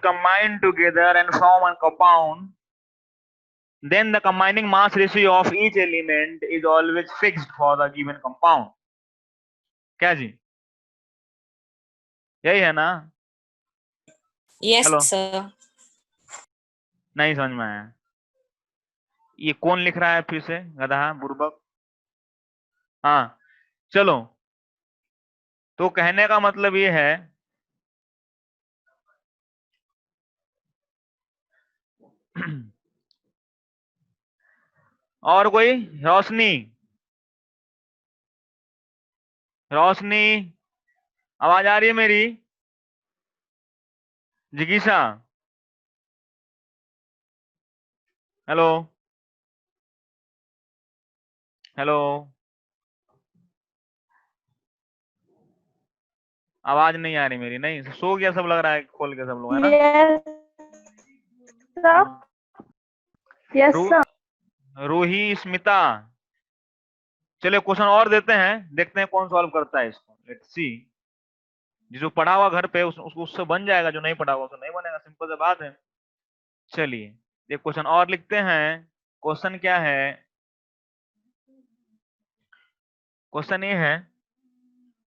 combine together and form a compound, then the combining mass ratio of each element is always fixed for the given compound. क्या जी, यही है ना? Yes, hello, sir. नहीं समझ में आया? ये कौन लिख रहा है फिर से, गधा बुर्बक? हाँ चलो, तो कहने का मतलब ये है और कोई? रोशनी, रोशनी, आवाज आ रही है मेरी? जिगीशा, हेलो, हेलो, आवाज नहीं आ रही मेरी? नहीं, सो गया सब लग रहा है, खोल के सब लोग, है ना? यस रू, सर। रूही, स्मिता, चलिए क्वेश्चन और देते हैं, देखते हैं कौन सॉल्व करता है इसको। Let's see. जो पढ़ा हुआ घर पे उसको उससे बन जाएगा, जो नहीं पढ़ा हुआ उसको नहीं बनेगा, सिंपल सी बात है। चलिए एक क्वेश्चन और लिखते हैं। क्वेश्चन क्या है? क्वेश्चन ये है,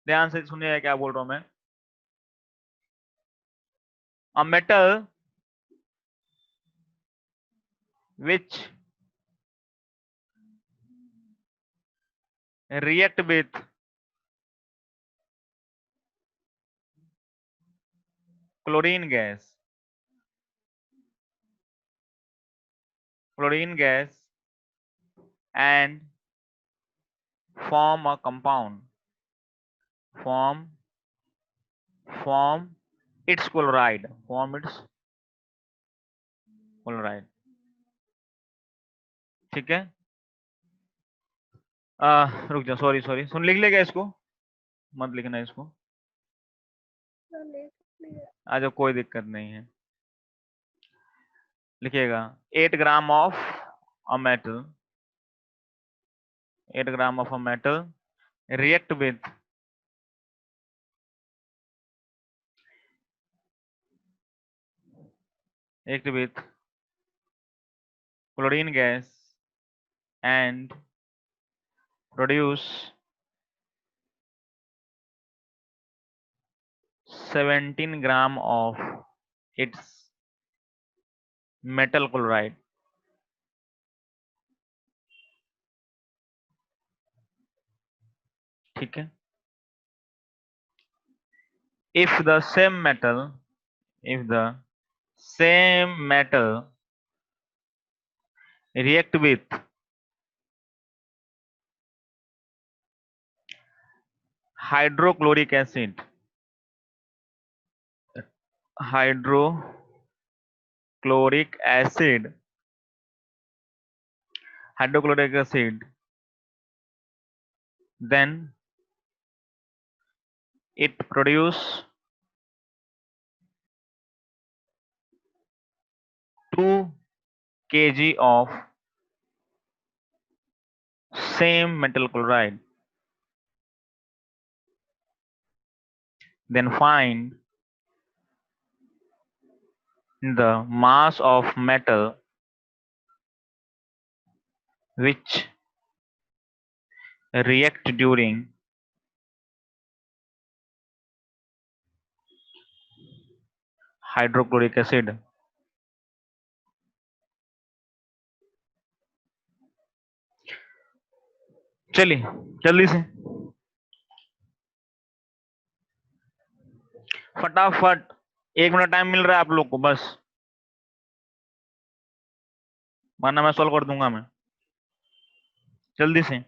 ध्यान से सुनिएगा क्या बोल रहा हूं मैं। A metal which react with chlorine gas, and form a compound, form its chloride, ठीक है? रुक जाओ, सॉरी सॉरी, सुन, लिख लेगा इसको, मत लिखना इसको। अच्छा कोई दिक्कत नहीं है, लिखिएगा 8 gram of a metal, 8 gram of a metal react with chlorine gas and produce 17 gram of its metal chloride. ठीक है? if the same metal react with hydrochloric acid, hydrochloric acid, then it produce 2 kg of same metal chloride. Then find the mass of metal which react during hydrochloric acid. चलिए जल्दी से फटाफट, 1 minute time मिल रहा है आप लोग को बस, वरना मैं सॉल्व कर दूंगा मैं, जल्दी से।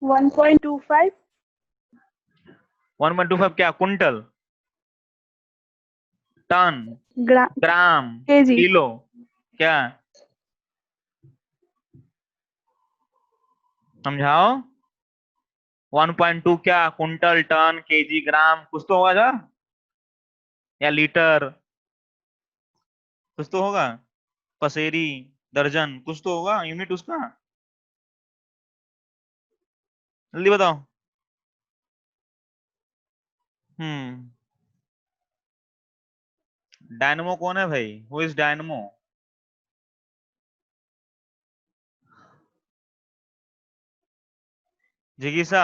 वन 1.25 1.25 क्या? कुंटल, टन, ग्राम, ग्राम, केजी। किलो, क्या? समझाओ। 1.2 क्या? कुंटल, टन, केजी, ग्राम, कुछ तो होगा या लीटर, कुछ तो होगा। पसेरी, दर्जन, कुछ तो होगा यूनिट उसका, जल्दी बताओ। हम्म। डायनमो कौन है भाई? Who is dynamo? जिगीसा?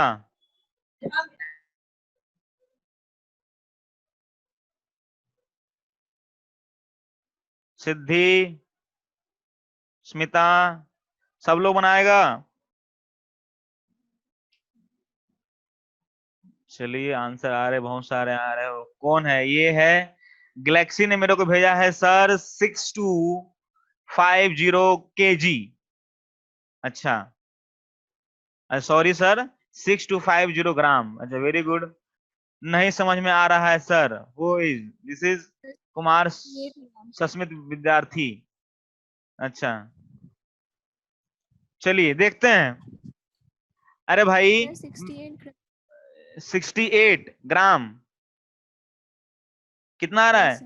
सिद्धि? स्मिता? सब लोग बनाएगा? चलिए आंसर आ रहे, बहुत सारे आ रहे हो। कौन है? ये है गैलेक्सी ने मेरे को भेजा है सर, 6250 kg। अच्छा, सॉरी सर, 6250 ग्राम। अच्छा, वेरी गुड। नहीं समझ में आ रहा है सर। वो is, this is Kumar Sasmit विद्यार्थी। अच्छा, चलिए देखते हैं। अरे भाई, 68 ग्राम कितना आ रहा है?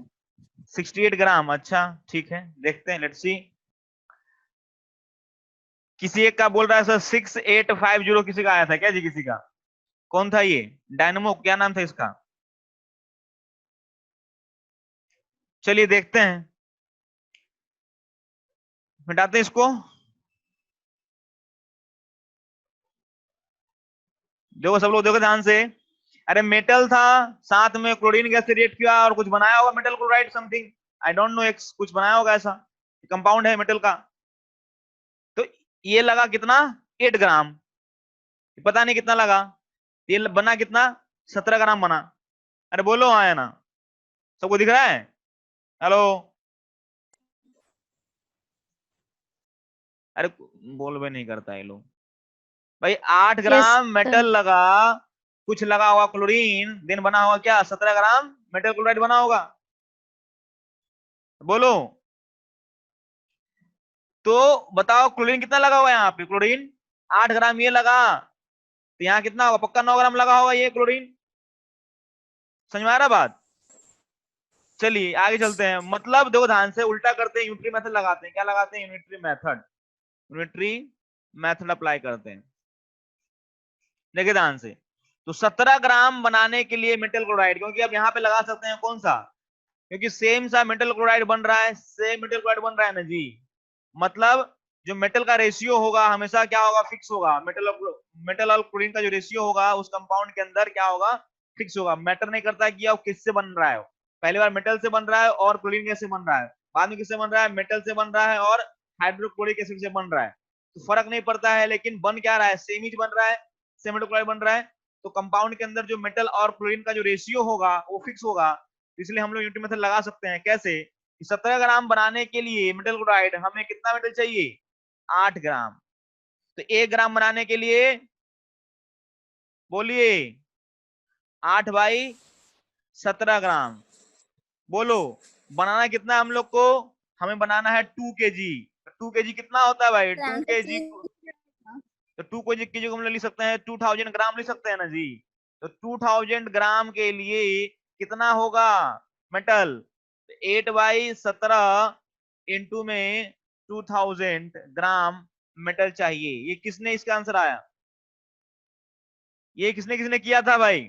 68 ग्राम। अच्छा ठीक है, देखते हैं, लेट्स सी। किसी एक का बोल रहा है सर 6850, किसी का आया था क्या जी? किसी का? कौन था ये? डायनमो, क्या नाम था इसका? चलिए देखते हैं, मिटाते हैं इसको। देखो सब लोग, देखो ध्यान से। अरे मेटल था, साथ में क्लोरीन गैस से रिएक्ट किया और कुछ बनाया होगा, metal chloride something, I don't know, x कुछ बनाया होगा ऐसा, कंपाउंड है मेटल का। तो ये लगा कितना? 8 ग्राम। पता नहीं कितना लगा। ये बना कितना? 17 ग्राम बना। अरे बोलो हाँ या ना, सबको दिख रहा है? हेलो? अरे बोल भी नहीं करता ये लोग। भाई 8 Yes, ग्राम sir. मेटल लगा, कुछ लगा होगा क्लोरीन, देन बना होगा क्या? 17 ग्राम मेटल क्लोराइड बना होगा। बोलो। तो बताओ क्लोरीन कितना लगा हुआ है यहाँ पे? क्लोरीन 8 ग्राम ये लगा, तो यहाँ कितना होगा? पक्का 9 ग्राम लगा होगा ये क्लोरीन। समझ में आ रहा बात? चलिए आगे चलते हैं। मतलब देखो ध्यान से, उल्टा करते हैं, यूनिटरी मेथड लगाते हैं। क्या लगाते हैं? Unitary method. Unitary method apply करते हैं। देखिए ध्यान से, तो 17 ग्राम बनाने के लिए मेटल क्लोराइड, क्योंकि अब यहाँ पे लगा सकते हैं कौन सा, क्योंकि सेम सा मेटल क्लोराइड बन रहा है, सेम मेटल क्लोराइड बन रहा है ना जी। मतलब जो मेटल का रेशियो होगा हमेशा क्या होगा? फिक्स होगा। मेटल और क्लोरीन का जो रेशियो होगा उस कंपाउंड के अंदर क्या होगा? फिक्स होगा। मैटर नहीं करता कि अब किससे बन रहा है। पहली बार मेटल से बन रहा है और क्लोरीन गैस से बन रहा है, बाद में किससे बन रहा है? मेटल से बन रहा है और हाइड्रोक्लोरिक एसिड से बन रहा है। तो फर्क नहीं पड़ता है, लेकिन बन क्या रहा है? सेम ही बन रहा है, सेम मेटल क्लोराइड बन रहा है। तो कंपाउंड के अंदर जो मेटल और क्लोरीन का जो रेशियो होगा वो फिक्स होगा। इसलिए हम लोग यूनिट मेथड लगा सकते हैं। कैसे? 17 ग्राम बनाने के लिए मेटल क्लोराइड हमें कितना मेटल चाहिए? 8 ग्राम। तो 1 ग्राम बनाने के लिए बोलिए 8/17 ग्राम। बोलो, बनाना कितना है हम लोग को? हमें बनाना है 2 kg। 2 kg कितना होता है भाई? 2 kg, तो 2 kg हम लोग लिख सकते हैं 2000 ग्राम लिख सकते हैं ना जी। तो 2000 ग्राम के लिए कितना होगा मेटल? 8/17 इंटू में 2000 ग्राम मेटल चाहिए। ये किसने इसका आंसर आया? ये किसने किसने किया था भाई?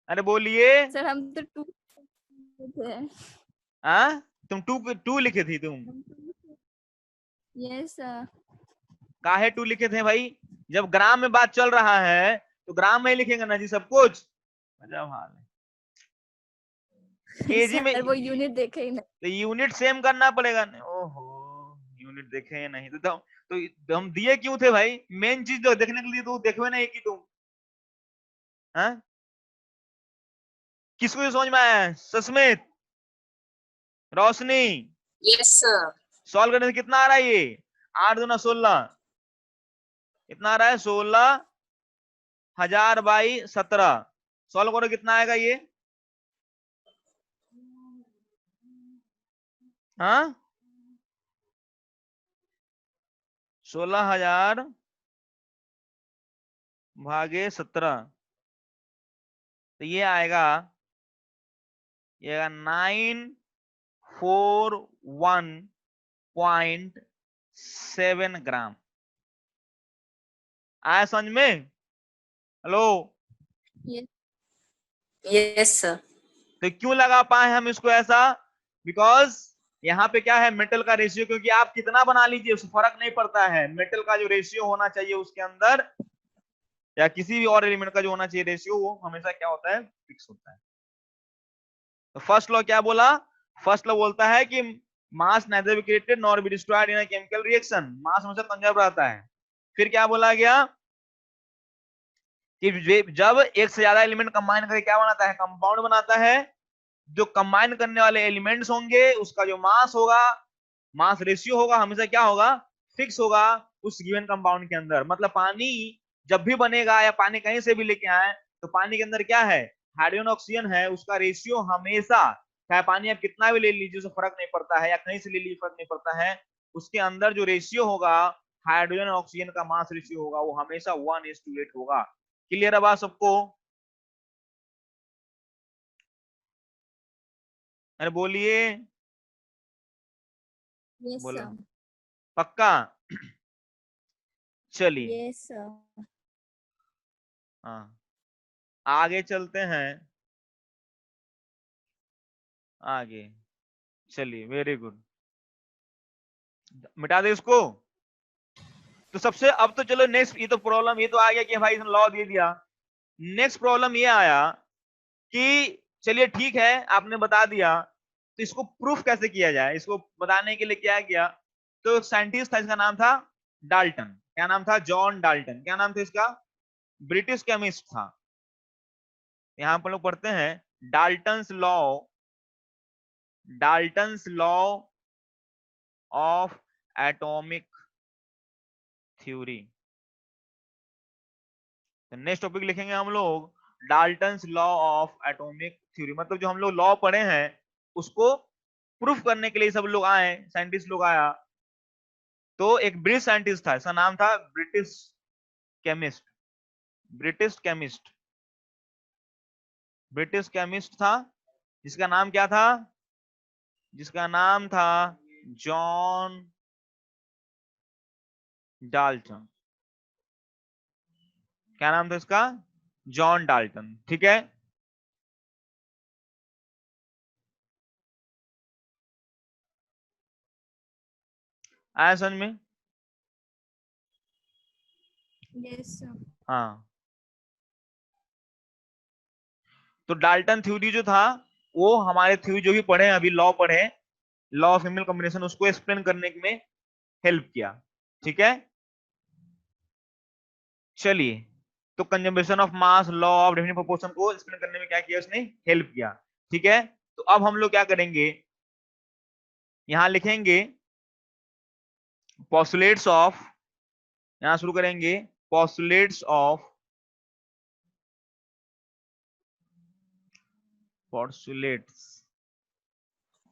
अरे बोलिए। सर हम तो टू थे। हाँ, तुम टू टू लिखे थी तुम? Yes sir. काहे टू लिखे थे भाई? जब ग्राम में बात चल रहा है तो ग्राम में ही लिखेंगे ना जी सब कुछ। मजा हाल है। केजी में? सर वो यूनिट देखे ही नहीं। तो यूनिट सेम करना पड़ेगा ना। ओहो, यूनिट देखे या नहीं तो हम दिए क्यों थे भाई? मेन चीज जो देखने के लिए तो देखवे नहीं कि तुम। हाँ, किसको ये समझ में आया है? सस्मित, रोशनी, यस सर। सॉल्व करने से कितना आ रहा है ये? 8 दूना 16। कितना आ रहा है? 16,000/17। सॉल्व करो, कितना आएगा ये? हाँ, 16,000/17। तो ये आएगा 9 41.7 ग्राम। आया समझ में? Hello, yes sir. तो क्यों लगा पाए हम इसको ऐसा? बिकॉज यहाँ पे क्या है, मेटल का रेशियो, क्योंकि आप कितना बना लीजिए उससे फर्क नहीं पड़ता है, मेटल का जो रेशियो होना चाहिए उसके अंदर, या किसी भी और एलिमेंट का जो होना चाहिए रेशियो, वो हमेशा क्या होता है, फिक्स होता है। तो फर्स्ट लॉ क्या बोला? फर्स्ट लॉ बोलता है कि mass neither be created nor be destroyed in a chemical reaction, mass हमेशा कंजर्व रहता है। फिर क्या बोला गया कि जब एक से ज्यादा एलिमेंट कंबाइन करके क्या बनाता है, कंपाउंड बनाता है, जो कंबाइन करने वाले एलिमेंट्स होंगे उसका जो मास होगा, मास रेशियो होगा, हमेशा क्या होगा, फिक्स होगा उस गिवन कंपाउंड के अंदर। मतलब पानी जब भी बनेगा या पानी कहीं से भी लेके आए, तो पानी के अंदर क्या है, हाइड्रोजन ऑक्सीजन है, उसका रेशियो हमेशा, चाहे पानी आप कितना भी ले लीजिए, उससे फर्क नहीं पड़ता है, या कहीं से ले लीजिए फर्क नहीं पड़ता है, उसके अंदर जो रेशियो होगा, हाइड्रोजन ऑक्सीजन का मास रेशियो होगा, वो हमेशा 1:8 होगा। क्लियर है बात सबको? अरे बोलिए, यस बोलो, सर। पक्का? चलिए, यस सर। हाँ, आगे चलते हैं, आगे चलिए, वेरी गुड, मिटा दे इसको। तो सबसे, अब तो चलो नेक्स्ट, ये तो प्रॉब्लम ये तो आ गया कि भाई इसने लॉ दे दिया। नेक्स्ट प्रॉब्लम ये आया कि चलिए ठीक है, आपने बता दिया, तो इसको प्रूफ कैसे किया जाए, इसको बताने के लिए क्या किया, तो एक साइंटिस्ट था, इसका नाम था डाल्टन। क्या नाम था? John Dalton. क्या नाम था इसका? ब्रिटिश केमिस्ट था। यहां पर लोग पढ़ते हैं Dalton's law, Dalton's law of atomic theory. Next topic लिखेंगे हम लोग Dalton's law of atomic theory, मतलब जो हम लोग लॉ पढ़े हैं उसको प्रूफ करने के लिए सब लोग आए, साइंटिस्ट लोग आया। तो एक ब्रिटिश साइंटिस्ट था, इसका नाम था chemist, British chemist, British chemist था, जिसका नाम क्या था, जिसका नाम था जॉन डाल्टन। क्या नाम था इसका? John Dalton. ठीक है, आया समझ में? Yes sir. हाँ, तो डाल्टन थ्योरी जो था, वो हमारे थ्योरी जो भी पढ़े अभी, लॉ पढ़े, लॉ ऑफ इमिल कॉम्बिनेशन, उसको एक्सप्लेन करने में हेल्प किया। ठीक है, चलिए, तो conservation of mass, law of definite proportion को एक्सप्लेन करने में क्या किया उसने, हेल्प किया। ठीक है, तो अब हम लोग क्या करेंगे, यहां लिखेंगे पोस्टुलेट्स ऑफ, यहां शुरू करेंगे postulates of, postulates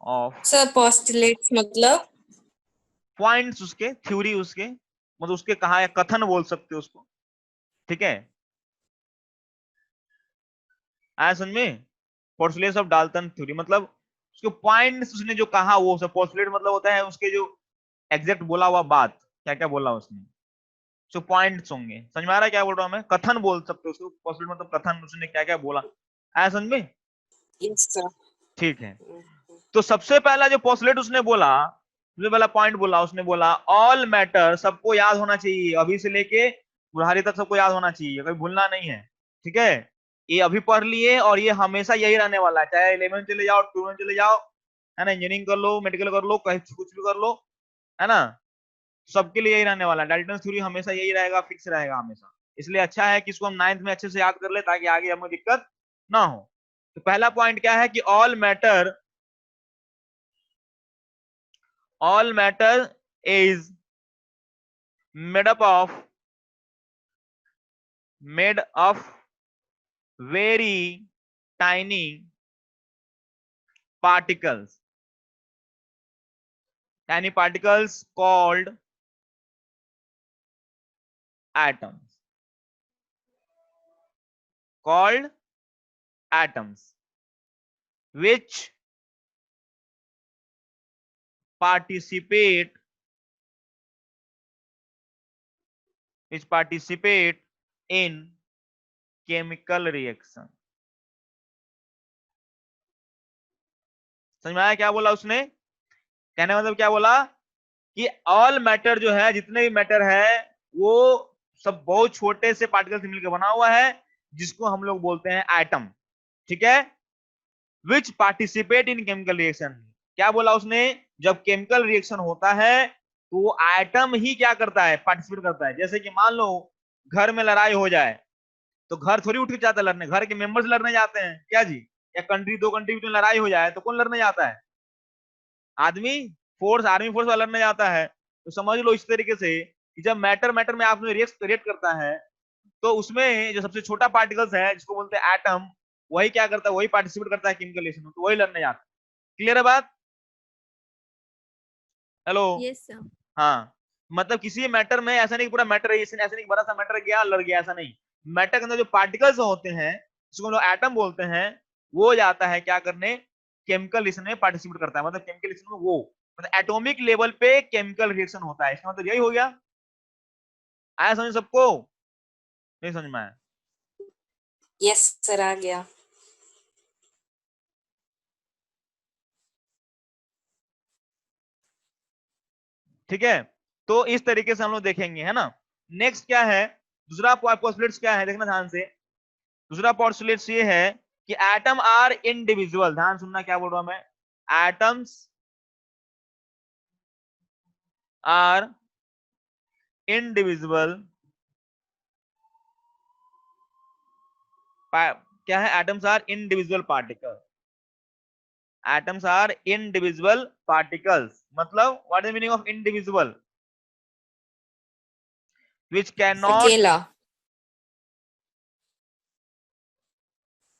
of, sir postulates मतलब? पॉइंट्स उसके, थ्योरी उसके, मतलब उसके कहा, कथन बोल सकते हो उसको। ठीक है, आया समझ में? पोस्टुलेट्स ऑफ डाल्टन थ्योरी मतलब उसके पॉइंट्स, उसने जो कहा वो सब। पोस्टुलेट मतलब होता है उसके जो एग्जैक्ट बोला हुआ बात, क्या क्या बोला उसने, जो पॉइंट्स होंगे। समझ में आ रहा है क्या बोल रहा हूं मैं? कथन बोल सकते हो उसको, पोस्टुलेट मतलब कथन, उसने क्या क्या बोला। आया समझ में? Yes sir. ठीक है, तो सबसे पहला जो पोस्टुलेट उसने बोला, सबसे पहला पॉइंट बोला, उसने बोला ऑल मैटर, सबको याद होना चाहिए, अभी से लेके बुढ़ारी तक सबको याद होना चाहिए, कभी भूलना नहीं है। ठीक है, ये अभी पढ़ लिए और ये हमेशा यही रहने वाला है, चाहे 11 चले जाओ, 12 चले जाओ, है ना, इंजीनियरिंग कर लो, मेडिकल कर लो, कहीं कुछ भी कर लो, है ना, सबके लिए यही रहने वाला है। डाल्टन थ्योरी हमेशा यही रहेगा, फिक्स रहेगा हमेशा। इसलिए अच्छा है कि इसको हम 9th में अच्छे से याद कर ले, ताकि आगे हमें दिक्कत ना हो। तो पहला पॉइंट क्या है कि all matter is made up of made of very tiny particles, tiny particles called atoms, called atoms, which participate in chemical reaction। समझ में आया क्या बोला उसने? कहने मतलब क्या बोला कि ऑल मैटर जो है, जितने भी मैटर है, वो सब बहुत छोटे से पार्टिकल से मिलकर बना हुआ है, जिसको हम लोग बोलते हैं एटम। ठीक है, विच पार्टिसिपेट इन केमिकल रिएक्शन। क्या बोला उसने? जब केमिकल रिएक्शन होता है तो वो एटम ही क्या करता है? पार्टिसिपेट करता है। जैसे कि मान लो घर में लड़ाई हो जाए तो घर थोड़ी उठ के जाता है लड़ने, घर के मेंबर्स लड़ने जाते हैं क्या जी? या कंट्री, दो कंट्री में लड़ाई हो जाए तो कौन लड़ने जाता है? आदमी, फोर्स, आर्मी फोर्स वाला लड़ने जाता है। तो समझ लो इस तरीके से कि जब मैटर मैटर में आपने रिएक्ट करता है तो उसमें जो सबसे छोटा पार्टिकल्स है जिसको बोलते हैं एटम, वही क्या करता है? वही पार्टिसिपेट करता है केमिकल रिएक्शन में, तो वही लड़ने जाता है। क्लियर है बात? हेलो? Yes sir. हाँ, मतलब किसी मैटर में ऐसा नहीं पूरा मैटर है, ऐसा नहीं बड़ा सा मैटर गया लड़ गया, ऐसा नहीं। मैटर के अंदर जो पार्टिकल्स होते हैं जिसको हम लोग एटम बोलते हैं, वो जाता है क्या करने? केमिकल रिएक्शन में पार्टिसिपेट करता है। मतलब केमिकल रिएक्शन में वो, मतलब एटॉमिक लेवल पे केमिकल रिएक्शन होता है। इसका मतलब यही हो गया। आया समझ सबको? नहीं समझ में आया? यस सर, आ गया। ठीक है, तो इस तरीके से हम लोग देखेंगे, है ना। नेक्स्ट क्या है? दूसरा पॉस्टुलेट्स क्या है, देखना ध्यान से। दूसरा पॉस्टुलेट्स ये है कि एटम आर इंडिविजुअल। ध्यान सुनना क्या बोल रहा हूं मैं। Atoms are individual. क्या है? Atoms are individual particle. Atoms are individual particles, मतलब what is meaning of individual? Which can not, अकेला।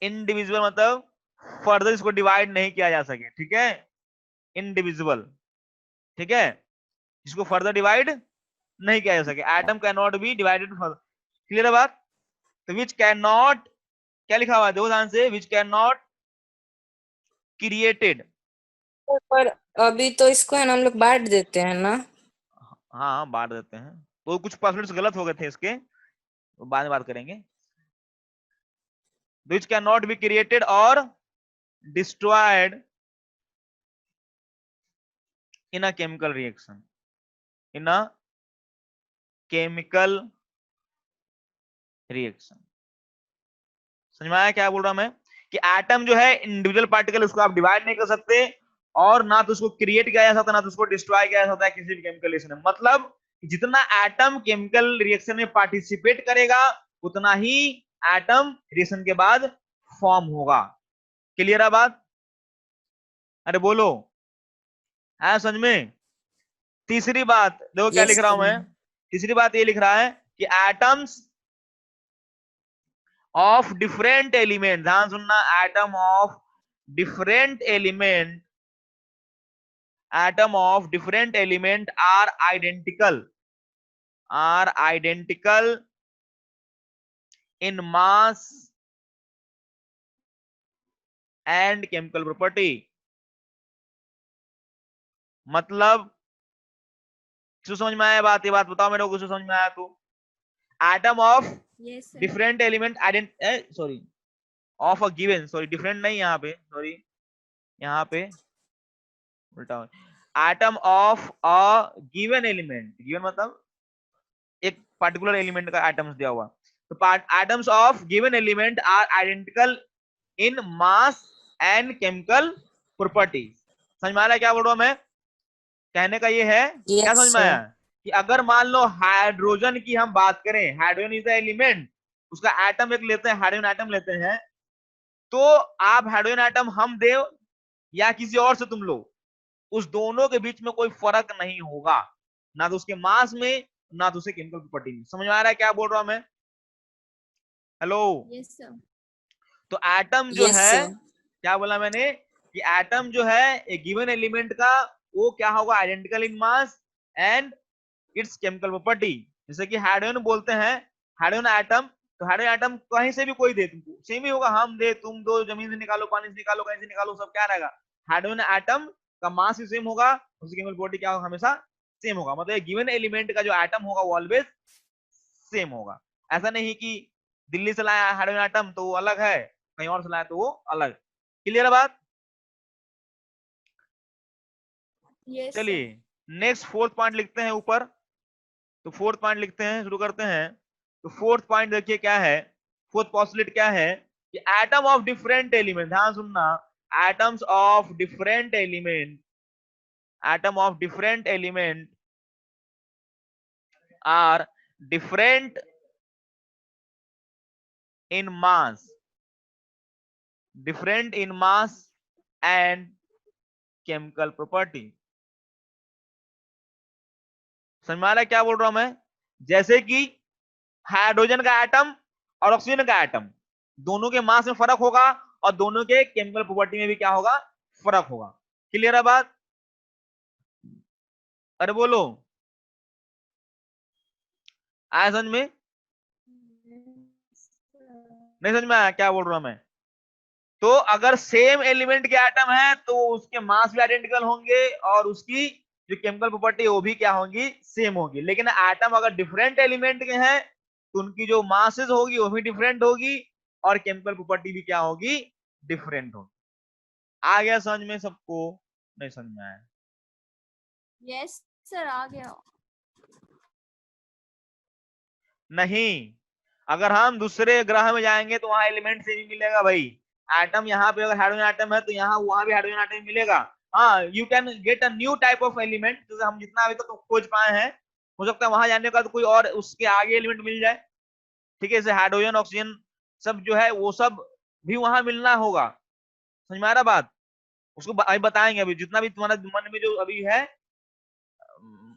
इंडिविजुअल मतलब फर्दर इसको डिवाइड नहीं किया जा सके। ठीक है, इंडिविजुअल। ठीक है, जिसको फर्दर डिवाइड नहीं किया जा सके। Atom can not B divided further. Clear है बात? तो विच कैन नॉट, क्या लिखा हुआ है देखो ध्यान से, विच कैन नॉट क्रिएटेड। पर अभी तो इसको है ना हम लोग बांट देते हैं ना। हाँ बांट देते हैं, तो कुछ परसेंटेज गलत हो गए थे इसके, तो बाद में बात करेंगे। Which can not be created और destroyed in a chemical reaction, in a chemical reaction. समझ में आया क्या बोल रहा मैं? कि एटम जो है इंडिविजुअल पार्टिकल, उसको आप डिवाइड नहीं कर सकते, और ना तो उसको क्रिएट किया जा सकता, ना तो उसको डिस्ट्रॉय किया जा सकता है किसी भी केमिकल रिएक्शन में। मतलब जितना एटम केमिकल रिएक्शन में पार्टिसिपेट करेगा उतना ही एटम रिएक्शन के बाद फॉर्म होगा। क्लियर है बात? अरे बोलो, आया समझ में? तीसरी बात देखो क्या यस लिख रहा हूं सर। मैं। तीसरी बात ये लिख रहा है कि एटम्स ऑफ डिफरेंट एलिमेंट, ध्यान सुनना, atom of different element, atom of different element are identical in mass and chemical property. मतलब किसको समझ में आया बात? ये बात बताओ मेरे को, किसको समझ में आया? तो atom of yes sir. Different element sorry, of a given, sorry different नहीं, यहाँ पे सॉरी, यहाँ पे उल्टा, atom of a given element, given मतलब एक पर्टिकुलर एलिमेंट का एटम्स दिया हुआ, तो atoms of given element are identical in mass and chemical property. समझ में आ रहा है क्या बोल रहा हूं मैं? कहने का ये है, क्या यस समझ में सर। आया? कि अगर मान लो हाइड्रोजन की हम बात करें, हाइड्रोजन इज द एलिमेंट, उसका एटम एक लेते हैं, हाइड्रोजन एटम लेते हैं, तो आप हाइड्रोजन एटम हम दे या किसी और से तुम लो, उस दोनों के बीच में कोई फर्क नहीं होगा, ना तो उसके मास में, ना तो उसके केमिकल प्रॉपर्टी में। समझ में आ रहा है क्या बोल रहा हूं मैं? हेलो? Yes sir. तो एटम जो यस है, सर। क्या बोला मैंने, कि एटम जो है एक गिवन एलिमेंट का, वो क्या होगा? Identical in mass and it's chemical property. जैसे कि हाइड्रोजन बोलते हैं, हाइड्रोजन एटम, तो हाइड्रोजन एटम कहीं से भी कोई दे तुमको, सेम ही होगा, हम दे तुम दो, जमीन से निकालो, पानी से निकालो, कहीं से निकालो, सब क्या रहेगा? हाइड्रोजन एटम का मास ही सेम होगा, उसकी केमिकल प्रॉपर्टी क्या होगा, हमेशा सेम होगा। मतलब एक गिवन एलिमेंट का जो एटम होगा वो ऑलवेज सेम होगा। ऐसा नहीं कि दिल्ली से लाया हाइड्रोजन एटम तो वो अलग है, कहीं और से लाया तो वो अलग। क्लियर है बात? Yes, sir. चलिए नेक्स्ट फोर्थ पॉइंट लिखते हैं ऊपर। तो फोर्थ पॉइंट लिखते हैं, शुरू करते हैं। तो फोर्थ पॉइंट देखिए क्या है, फोर्थ पॉस्टुलेट क्या है कि एटम ऑफ डिफरेंट एलिमेंट, ध्यान सुनना, atoms of different element, atom of different element are different in mass, different in mass and chemical property। समझ में आ रहा है क्या बोल रहा हूं मैं? जैसे कि हाइड्रोजन का एटम और ऑक्सीजन का एटम, दोनों के मास में फर्क होगा और दोनों के केमिकल प्रॉपर्टी में भी क्या होगा, फर्क होगा। क्लियर है बात? अरे बोलो, आया समझ में? नहीं समझ में आया क्या बोल रहा हूं मैं? तो अगर सेम एलिमेंट के एटम है तो उसके मास भी आइडेंटिकल होंगे और उसकी जो केमिकल प्रॉपर्टी वो भी क्या होगी, सेम होगी। लेकिन एटम अगर डिफरेंट एलिमेंट के हैं तो उनकी जो मासेस होगी वो भी डिफरेंट होगी और केमिकल प्रॉपर्टी भी क्या होगी, डिफरेंट होगी। आ गया समझ में सबको? नहीं समझ में आया? Yes, sir. आ गया। नहीं, अगर हम दूसरे ग्रह में जाएंगे तो वहां एलिमेंट से भी मिलेगा भाई। एटम यहाँ पे अगर हाइड्रोजन एटम है तो यहाँ वहां भी हाइड्रोजन एटम मिलेगा। हाँ, you can get a new type of element, जैसे हम जितना अभी तक तो खोज पाए हैं, हो सकता है वहां जाने का तो कोई और उसके आगे एलिमेंट मिल जाए। ठीक है, जैसे हाइड्रोजन ऑक्सीजन सब जो है वो सब भी वहां मिलना होगा। समझ में आ रहा बात? उसको अभी बताएंगे, अभी जितना भी तुम्हारा मन में जो अभी है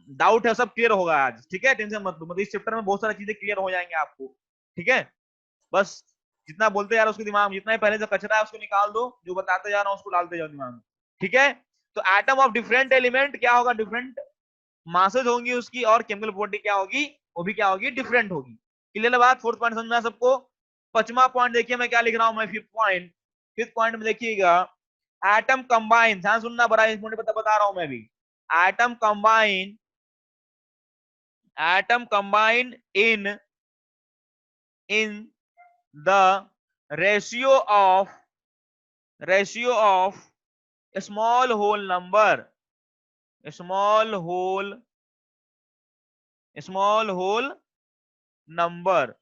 डाउट है सब क्लियर होगा आज। ठीक है, टेंशन मत लो, मतलब इस चैप्टर में बहुत सारी चीजें क्लियर हो जाएंगे आपको। ठीक है, बस जितना बोलते जा रहा उसके दिमाग में, जितना ही पहले से कचरा है उसको निकाल दो, जो बताते जा रहा हूँ उसको डालते जाओ दिमाग में। ठीक है, तो एटम ऑफ डिफरेंट एलिमेंट क्या होगा, डिफरेंट मासेज होंगी उसकी और केमिकल प्रॉपर्टी क्या होगी, वो भी क्या होगी, डिफरेंट होगी। क्लियर है बात? फोर्थ पॉइंट समझ में आया सबको? पांचवा पॉइंट देखिए मैं क्या लिख रहा हूं मैं, फिफ्थ पॉइंट। फिफ्थ पॉइंट में देखिएगा, एटम कंबाइन, ध्यान सुनना, बड़ा इंपॉर्टेंट बता रहा हूं मैं भी। Atom combine, atom combine in the ratio of small whole number, small whole number,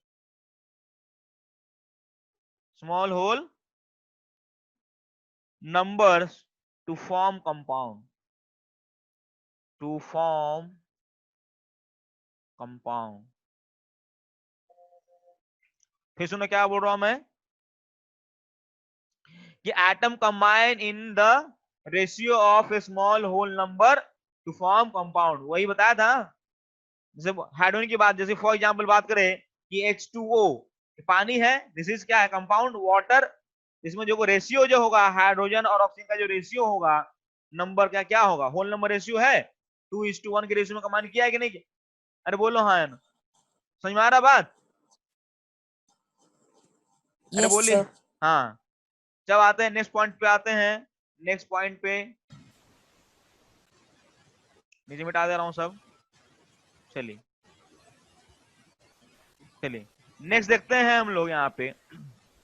small whole numbers to form compound, to form compound। फिर सुनो क्या बोल रहा हूं मैं, कि atom combine in the ratio of a small whole number to form compound, वही बताया था। जैसे हाइड्रोजन की बात, जैसे फॉर एग्जांपल बात करें कि H2O पानी है, दिस इज क्या है, कंपाउंड वाटर। इसमें जो रेशियो जो होगा हाइड्रोजन और ऑक्सीजन का जो रेशियो होगा नंबर का, क्या होगा, होल नंबर रेशियो है, 2:1 के रेशियो में कंबाइन किया है कि नहीं? अरे बोलो हाँ, समझ में आ रहा बात? अरे Yes, बोलिए sir. हाँ। जब आते हैं नेक्स्ट पॉइंट पे, आते हैं नेक्स्ट पॉइंट पे, नीचे मिटा दे रहा हूं सब। चलिए चलिए नेक्स्ट देखते हैं हम लोग, यहाँ पे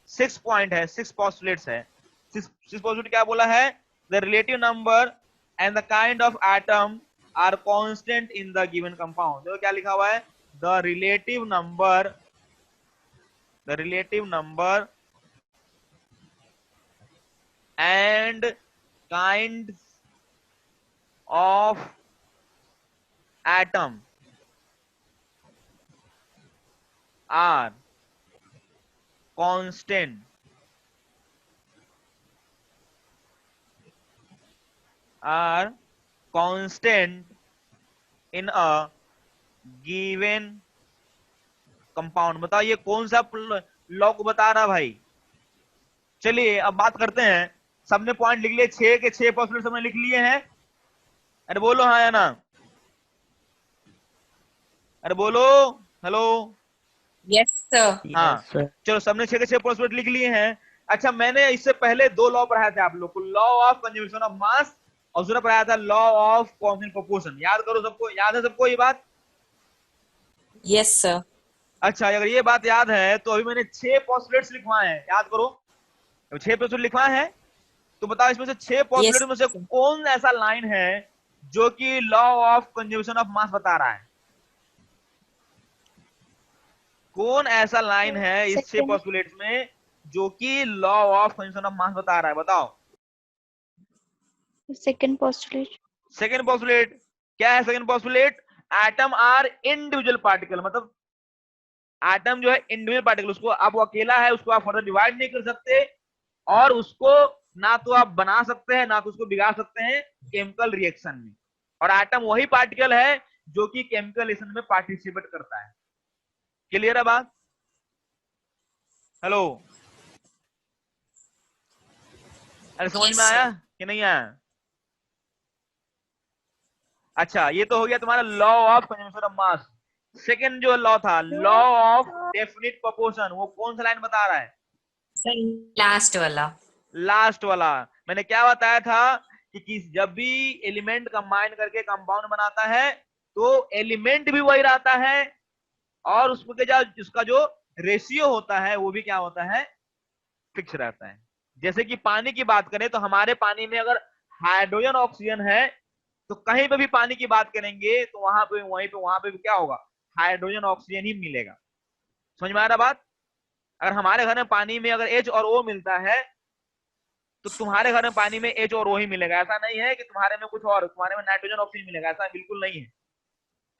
6 पॉइंट है, 6 पोस्टुलेट्स है। 6 पोस्टुलेट क्या बोला है, the relative number and the kind of atom are constant in the given compound. देखो क्या लिखा हुआ है, the relative number and kinds of atom are constant in a given compound. बताओ ये कौन सा लॉ को बता रहा भाई? चलिए अब बात करते हैं। सबने पॉइंट लिख लिए, 6 के 6 पॉस्टुलेट सबने लिख लिए हैं? अरे बोलो हाँ या ना, अरे बोलो हेलो। Yes, sir. हाँ Yes, sir. चलो, सबने 6 के 6 पॉस्टुलेट लिख लिए हैं। अच्छा, मैंने इससे पहले 2 लॉ पढ़ाए थे आप लोग को, लॉ ऑफ कंजर्वेशन ऑफ मास और दूसरा पढ़ाया था लॉ ऑफ कांस्टेंट प्रोपोर्शन। याद करो सबको, याद है सबको ये बात? Yes, sir. अच्छा, अगर ये बात याद है तो अभी मैंने 6 पोस्टुलेट्स लिखवाए हैं, याद करो। 6 पोस्टुलेट लिखवाए हैं, तो बताओ इसमें से 6 पोस्टुलेट Yes, में से sir. कौन ऐसा लाइन है जो कि लॉ ऑफ कंजर्वेशन ऑफ मास बता रहा है? कौन ऐसा लाइन है इस 6 Second. पोस्टुलेट्स में जो कि लॉ ऑफ कंजर्वेशन ऑफ मास बता रहा है? बताओ। Second postulate. सेकेंड पोस्टुलेट क्या है? Second postulate, atom are individual particle, मतलब एटम जो है इंडिविजुअल पार्टिकल, उसको आप वो अकेला है, उसको आप फर्दर डिवाइड नहीं कर सकते, और उसको ना तो आप बना सकते हैं ना तो उसको बिगाड़ सकते हैं केमिकल रिएक्शन में। और एटम वही पार्टिकल है जो कि केमिकल रिएक्शन में पार्टिसिपेट करता है। क्लियर है बात? हेलो, अरे समझ Yes, में आया sir. कि नहीं आया? अच्छा, ये तो हो गया तुम्हारा law of conservation of mass. Second जो लॉ था, लॉ ऑफ डेफिनिट प्रोपोर्शन, वो कौन सा लाइन बता रहा है? Sir, last वाला. लास्ट वाला। मैंने क्या बताया था कि जब भी एलिमेंट कंबाइन करके कंपाउंड बनाता है तो एलिमेंट भी वही रहता है, और उसके जो उसका जो रेशियो होता है वो भी क्या होता है? फिक्स रहता है। जैसे कि पानी की बात करें तो हमारे पानी में अगर हाइड्रोजन ऑक्सीजन है तो कहीं पे भी पानी की बात करेंगे तो वहां पे वहां पे भी क्या होगा? हाइड्रोजन ऑक्सीजन ही मिलेगा। समझ में आ रहा बात? अगर हमारे घर में पानी में अगर H और O मिलता है तो तुम्हारे घर में पानी में H और O ही मिलेगा। ऐसा नहीं है कि तुम्हारे में कुछ और, तुम्हारे में नाइट्रोजन ऑक्सीजन मिलेगा, ऐसा बिल्कुल नहीं है।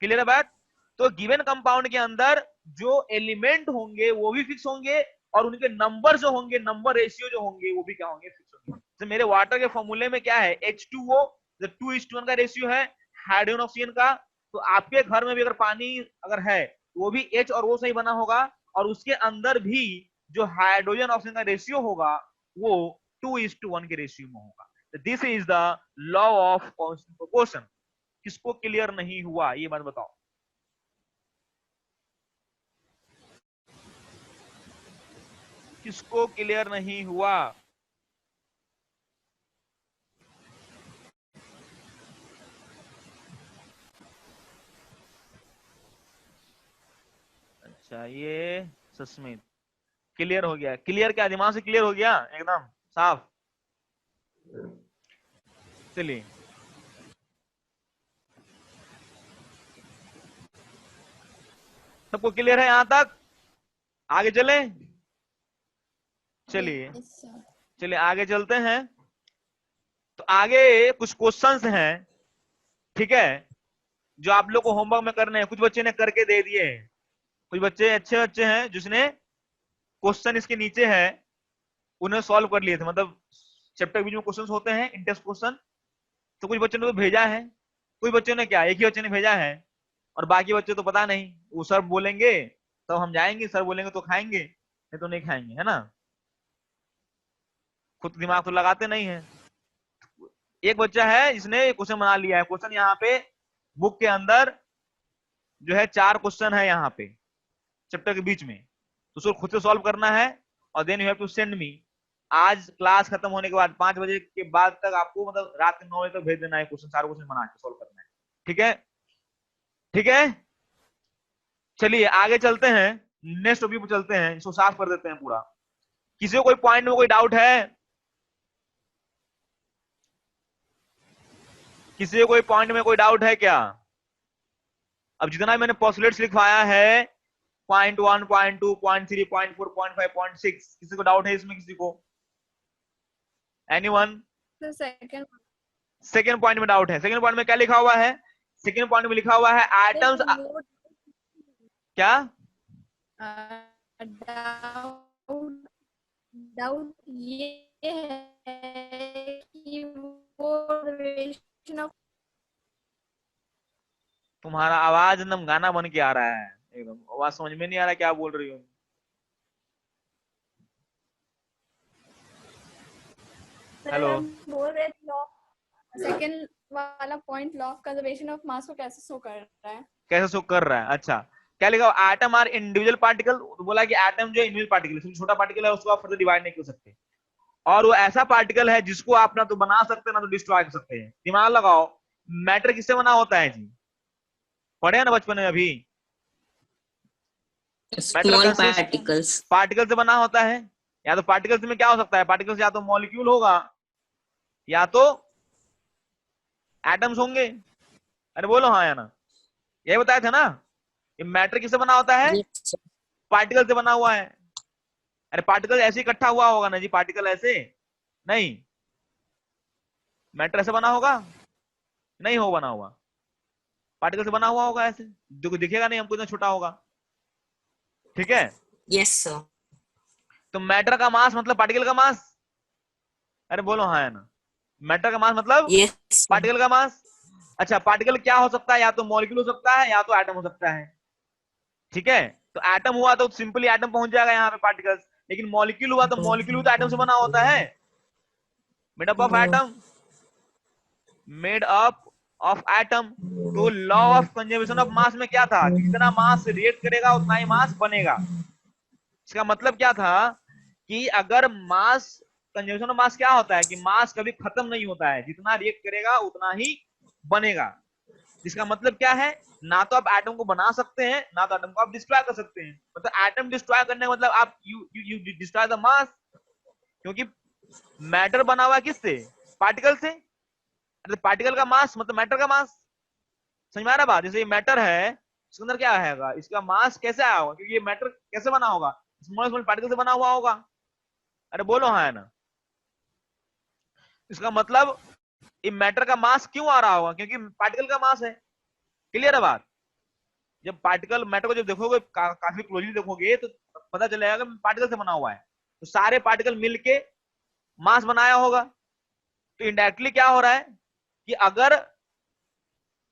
क्लियर है बात? तो गिवन कंपाउंड के अंदर जो एलिमेंट होंगे वो भी फिक्स होंगे, और उनके नंबर जो होंगे, नंबर रेशियो जो होंगे वो भी क्या होंगे? फिक्स होंगे। तो मेरे वाटर के फॉर्मूले में क्या है? H2O, 2:1 का रेशियो है हाइड्रोजन ऑक्सीजन का। तो आपके घर में भी अगर पानी अगर है वो भी H और O से ही बना होगा, और उसके अंदर भी जो हाइड्रोजन ऑक्सीजन का रेशियो होगा वो 2:1 के रेशियो में होगा। This is the law of constant proportion. किसको क्लियर नहीं हुआ ये बात बताओ? किसको क्लियर नहीं हुआ? अच्छा, ये सस्मित क्लियर हो गया। क्लियर क्या, दिमाग से क्लियर हो गया एकदम साफ? चलिए, सबको क्लियर है यहां तक? आगे चले? चलिए Yes, sir. चलिए आगे चलते हैं। तो आगे कुछ क्वेश्चंस हैं, ठीक है, जो आप लोग को होमवर्क में करने हैं। कुछ बच्चे ने करके दे दिए हैं, कुछ बच्चे अच्छे बच्चे हैं जिसने क्वेश्चन इसके नीचे है उन्हें सॉल्व कर लिए थे। मतलब चैप्टर के बीच में क्वेश्चंस होते हैं, इंटेंस क्वेश्चन, तो कुछ बच्चों ने तो भेजा है, कुछ बच्चों ने क्या, एक ही बच्चे ने भेजा है, और बाकी बच्चे तो पता नहीं। वो सर बोलेंगे तो हम जाएंगे, सर बोलेंगे तो खाएंगे, नहीं तो नहीं खाएंगे, है ना? खुद दिमाग तो लगाते नहीं है। एक बच्चा है जिसने क्वेश्चन बना लिया है। क्वेश्चन यहाँ पे बुक के अंदर जो है 4 क्वेश्चन है यहाँ पे चैप्टर के बीच में, तो उसको खुद से सॉल्व करना है, और then you have to send me. आज क्लास खत्म होने के बाद 5 बजे के बाद तक आपको, मतलब रात के 9 बजे तक भेज देना है क्वेश्चन, 4 क्वेश्चन बना के सॉल्व करना है। ठीक है? ठीक है, चलिए आगे चलते हैं, नेक्स्ट टॉपिक पे चलते हैं, इसको साफ कर देते हैं पूरा। किसी को कोई पॉइंट में कोई डाउट है? किसी को कोई पॉइंट में कोई डाउट है क्या? अब जितना मैंने पोस्टुलेट्स लिखवाया है, point 1, point 2, point 3, point 4, point 5, point 6, किसी को डाउट है इसमें? किसी को? Anyone? The second second point में डाउट है? सेकेंड पॉइंट में क्या लिखा हुआ है? सेकेंड पॉइंट में लिखा हुआ है एटम्स क्या? डाउट डाउट ये है कि वो relation of तुम्हारा आवाज एकदम गाना बन के आ रहा है, एकदम आवाज समझ में नहीं आ रहा क्या बोल रही हो। हेलो, बोल रहे थे सेकंड वाला point law of conservation of मास को कैसे शो कर रहा है? कैसे शो कर रहा है? अच्छा, क्या लिखा? Atom are individual particle. बोला कि एटम जो इंडिविजुअल पार्टिकल, छोटा पार्टिकल है उसको आप फर्दर डिवाइड नहीं कर सकते, और वो ऐसा पार्टिकल है जिसको आप ना तो बना सकते हैं ना तो डिस्ट्रॉय कर सकते हैं। दिमाग लगाओ, मैटर किससे बना होता है जी? पढ़े हैं ना बचपन में अभी? Matter small consist particles. Particle से बना होता है। या तो पार्टिकल्स में क्या हो सकता है? पार्टिकल्स या तो मॉलिक्यूल होगा या तो एटम्स होंगे। अरे बोलो हाँ या ना, यही बताया था ना। ये मैटर किससे बना होता है? Yes sir. पार्टिकल से बना हुआ है। अरे पार्टिकल ऐसे इकट्ठा हुआ होगा ना जी, पार्टिकल ऐसे नहीं। मैटर ऐसे बना होगा? नहीं हो बना हुआ। पार्टिकल से बना हुआ होगा ऐसे, जो दिखेगा नहीं हमको, इतना छोटा होगा। ठीक है, यस सर। तो मैटर का मास मतलब पार्टिकल का मास। अरे बोलो हाँ या ना, मैटर का मास मतलब यस सर। पार्टिकल का मास। अच्छा, पार्टिकल क्या हो सकता है? या तो मॉलिक्यूल हो सकता है या तो एटम हो सकता है। ठीक है, तो एटम हुआ तो सिंपली एटम पहुंच जाएगा यहाँ पे पार्टिकल्स, लेकिन मॉलिक्यूल हुआ तो मॉलिक्यूल तो एटम से बना होता है। Made up of atom, made up of atom. तो law of conservation of mass में क्या था कि जितना मास रिएक्ट करेगा उतना ही मास बनेगा। इसका मतलब क्या था कि अगर मास, कंजर्वेशन ऑफ मास क्या होता है कि मास कभी खत्म नहीं होता है, जितना रिएक्ट करेगा उतना ही बनेगा। जिसका मतलब क्या है, ना तो आप एटम को बना सकते हैं ना तो एटम को आप डिस्ट्रॉय कर सकते हैं। मतलब एटम डिस्ट्रॉय करने का मतलब आप यू डिस्ट्रॉय द मास, क्योंकि मैटर बना हुआ किससे? पार्टिकल से। अरे पार्टिकल का मास मतलब मैटर का मास। समझ में आ रहा बात? जैसे ये मैटर है, इसके अंदर क्या आएगा, इसका मास कैसे आया होगा, क्योंकि ये मैटर कैसे बना होगा? स्मॉल स्मॉल पार्टिकल से बना हुआ होगा। अरे बोलो हाँ है ना। इसका मतलब ये मैटर का मास क्यों आ रहा होगा? क्योंकि पार्टिकल का मास है। क्लियर है बात? जब पार्टिकल मैटर को जब देखोगे काफी क्लोजली देखोगे तो पता चलेगा कि पार्टिकल से बना हुआ है। तो सारे पार्टिकल मिलके मास बनाया होगा। तो इनडायरेक्टली क्या हो रहा है कि अगर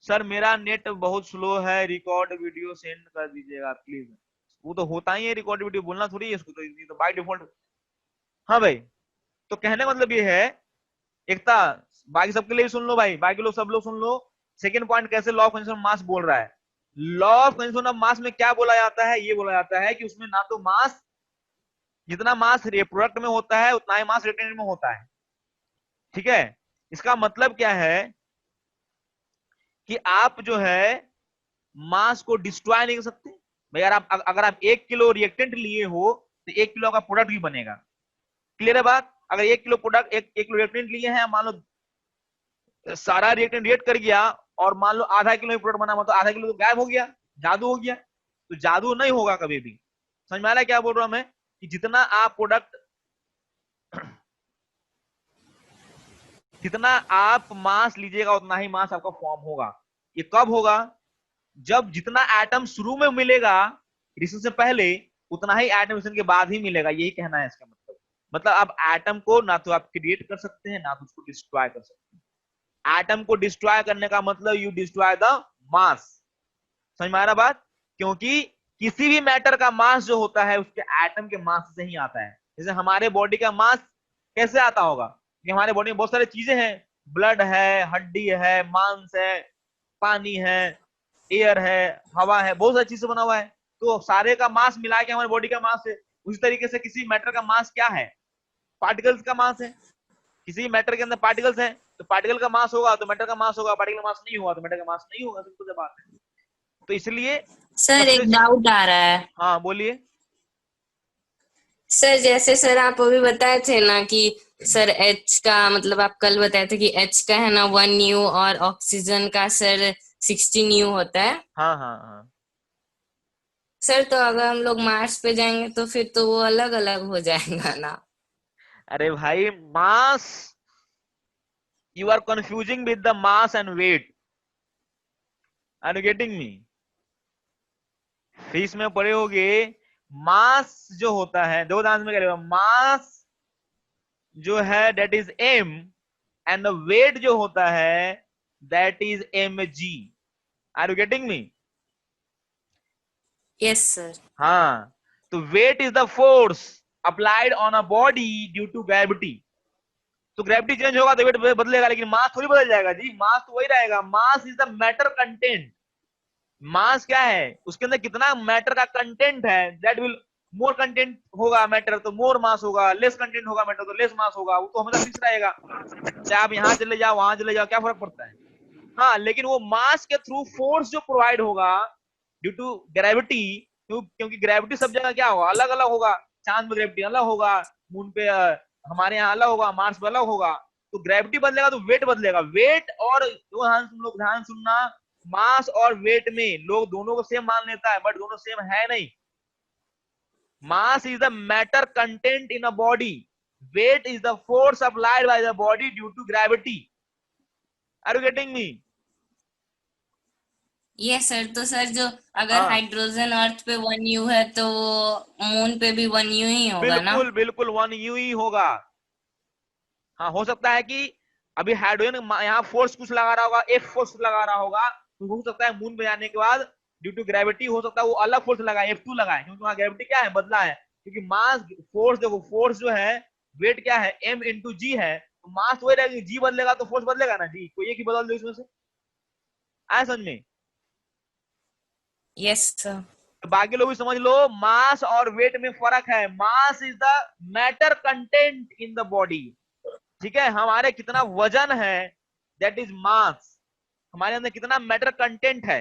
सर मेरा नेट बहुत स्लो है, रिकॉर्ड वीडियो सेंड कर दीजिएगा प्लीज। वो तो होता ही है, रिकॉर्ड वीडियो बोलना थोड़ी है इसको, तो बाय डिफॉल्ट। हाँ भाई, तो कहने का मतलब ये है, एकता, बाकी सबके लिए सुन लो भाई, बाकी लोग सब लोग सुन लो। सेकंड पॉइंट कैसे लॉ ऑफ कंजर्वेशन ऑफ मास बोल रहा है। Law of conservation of mass में क्या बोला जाता है? ये बोला जाता है कि उसमें ना तो मास, जितना मास प्रोडक्ट में होता है उतना ही मास रिटेन में होता है। ठीक है, इसका मतलब क्या है कि आप जो है मास को डिस्ट्रॉय नहीं कर सकते भाई। अगर आप 1 किलो रिएक्टेंट लिए हो तो 1 किलो का प्रोडक्ट भी बनेगा। क्लियर है बात? अगर 1 किलो प्रोडक्ट, एक किलो रिएक्टेंट लिए हैं, मान लो सारा रिएक्टेंट रिएक्ट कर गया और मान लो आधा किलो प्रोडक्ट बना, तो आधा किलो तो गायब हो गया, जादू हो गया। तो जादू नहीं होगा कभी भी। समझ में आ रहा है क्या बोल रहा हूं मैं? कि जितना आप प्रोडक्ट, जितना आप मास लीजिएगा उतना ही मास आपका फॉर्म होगा। ये कब होगा? जब जितना एटम शुरू में मिलेगा रिएक्शन से पहले, उतना ही एटम रिएक्शन के बाद ही मिलेगा। यही कहना है इसका मतलब आप एटम को ना तो आप क्रिएट कर सकते हैं ना तो उसको डिस्ट्रॉय कर सकते हैं। एटम को डिस्ट्रॉय करने का मतलब यू डिस्ट्रॉय द मास। समझ में आ रहा बात? क्योंकि किसी भी मैटर का मास जो होता है उसके एटम के मास से ही आता है। जैसे हमारे बॉडी का मास कैसे आता होगा कि हमारे बॉडी में बहुत सारी चीजें हैं, ब्लड है, हड्डी है, मांस है, पानी है, एयर है, हवा है, बहुत सारी चीज से बना हुआ है। तो सारे का मास मिला के हमारे बॉडी का मास है। उसी तरीके से किसी मैटर का मास क्या है? पार्टिकल्स का मास है। किसी मैटर के अंदर पार्टिकल्स हैं तो पार्टिकल का मास होगा तो मैटर का मास होगा, पार्टिकल का मास नहीं हुआ तो मैटर का मास नहीं होगा। सिंपल सी बात है। तो इसलिए सर सबसे, एक डाउट आ रहा है। हाँ बोलिए। सर जैसे सर आप अभी बताए थे ना कि सर एच का मतलब आप कल बताए थे कि एच का है ना 1 U और ऑक्सीजन का सर 16 U होता है। हाँ हाँ हाँ, सर तो अगर हम लोग मार्स पे जाएंगे तो फिर तो वो अलग अलग हो जाएगा ना। अरे भाई mass, you are confusing with the mass and weight. Are you getting me? फीस में पढ़े होगे, मास जो होता है, दो दांत में करेगा, मास जो है that is M, and the weight जो होता है that is mg। Are you getting me? Yes sir. हाँ, तो weight is the force applied on a body due to gravity. तो ग्रेविटी चेंज होगा तो वेट बदलेगा, लेकिन मास थोड़ी बदल जाएगा जी। मास तो वही रहेगा। Mass is the matter content. Mass क्या है? उसके अंदर कितना मैटर का कंटेंट है, दैट विल मोर कंटेंट होगा मैटर तो मोर मास होगा, लेस कंटेंट होगा मैटर तो लेस मास होगा, वो तो हमेशा फिक्स रहेगा। चाहे आप यहाँ चले जाओ वहां चले जाओ, क्या फर्क पड़ता है। हाँ, लेकिन वो मास के थ्रू फोर्स जो प्रोवाइड होगा ड्यू टू ग्रेविटी, क्योंकि ग्रेविटी सब जगह क्या होगा, अलग अलग होगा। चांद में ग्रेविटी अलग होगा, मून पे हमारे यहाँ अलग होगा, मार्स पे अलग होगा। तो ग्रेविटी बदलेगा तो वेट बदलेगा। वेट और लोग ध्यान सुनना, मास और वेट में लोग दोनों को सेम मान लेता है, बट दोनों सेम है नहीं। Mass is the matter content in a body, weight is the force applied by the body due to gravity. Are you getting me? Yes sir. तो सर जो अगर हाँ हाइड्रोजन अर्थ पे 1U है तो मून पे भी 1U ही होगा ना? बिल्कुल बिल्कुल 1U ही होगा। हाँ, हो सकता है कि अभी हाइड्रोजन यहाँ फोर्स कुछ लगा रहा होगा, एफ फोर्स लगा रहा होगा, तो हो सकता है मून पे जाने के बाद ड्यू टू ग्रेविटी हो सकता है वो अलग फोर्स लगाए, F2 लगाए, क्योंकि वहां ग्रेविटी क्या है, बदला है। क्योंकि मास फोर्स, देखो फोर्स जो है, वेट क्या है, m इंटू जी है, तो मास वही रहेगा, जी बदलेगा तो फोर्स बदलेगा ना, जी कोई एक ही बदल दो इसमें से। आया समझ में? Yes sir. तो बाकी लोग भी समझ लो, मास और वेट में फर्क है। Mass is the matter content in the body, ठीक है, हमारे कितना वजन है, दैट इज मास। हमारे अंदर कितना मैटर कंटेंट है,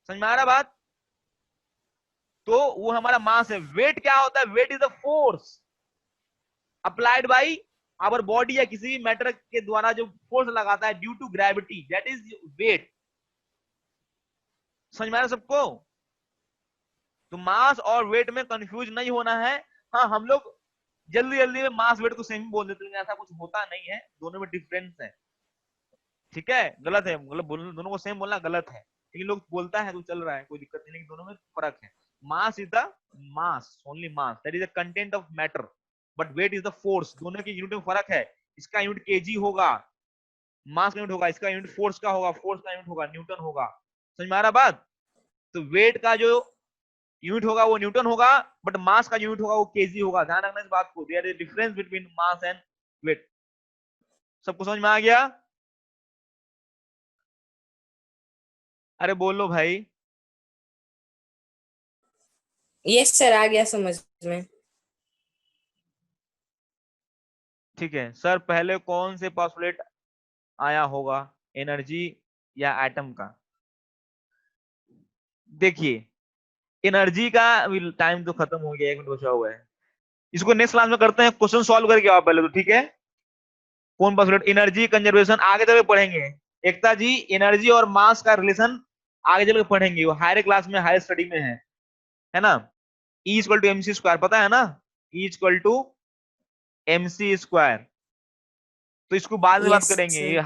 समझ में आ रहा बात? तो वो हमारा मास है। वेट क्या होता है? Weight is the force applied by our body, या किसी भी मैटर के द्वारा जो फोर्स लगाता है due to gravity, that is weight. समझ में आ रहा सबको? तो मास और वेट में कंफ्यूज नहीं होना है। हाँ, हम लोग जल्दी जल्दी में मास वेट को सेम बोल देते हैं, ऐसा कुछ होता नहीं है, दोनों में डिफरेंस है, ठीक है। गलत है, मतलब दोनों को सेम बोलना गलत है, लेकिन लोग बोलता है तो चल रहा है, कोई दिक्कत नहीं, लेकिन दोनों में फर्क है। Mass is the mass, only mass, that is the content of matter, but weight is the force. दोनों की यूनिट में फर्क है। इसका यूनिट केजी होगा, मास का यूनिट होगा, इसका यूनिट फोर्स का होगा, फोर्स का यूनिट होगा न्यूटन होगा। समझ में आ रहा बात? तो वेट का जो यूनिट होगा वो न्यूटन होगा, बट मास का यूनिट होगा वो केजी होगा। ध्यान रखना इस बात को, there is difference between mass and weight. सबको समझ में आ गया? अरे बोलो भाई। यस सर, आ गया समझ में। ठीक है सर, पहले कौन से पॉस्टुलेट आया होगा, एनर्जी या एटम का? देखिए, एनर्जी का टाइम तो खत्म हो गया, 1 मिनट बचा हुआ है। इसको नेक्स्ट क्लास में करते हैं, क्वेश्चन सॉल्व करके आओ पहले तो, ठीक है। कौन पॉस्टुलेट, एनर्जी कंजर्वेशन आगे चल के पढ़ेंगे। एकता जी, एनर्जी और मास का रिलेशन आगे चल के पढ़ेंगे, वो हायर क्लास में, हायर स्टडी में है ना। E equal to MC square, पता है ना, E equal to MC square. तो इसको बाद में बात यस करेंगे, सर। ये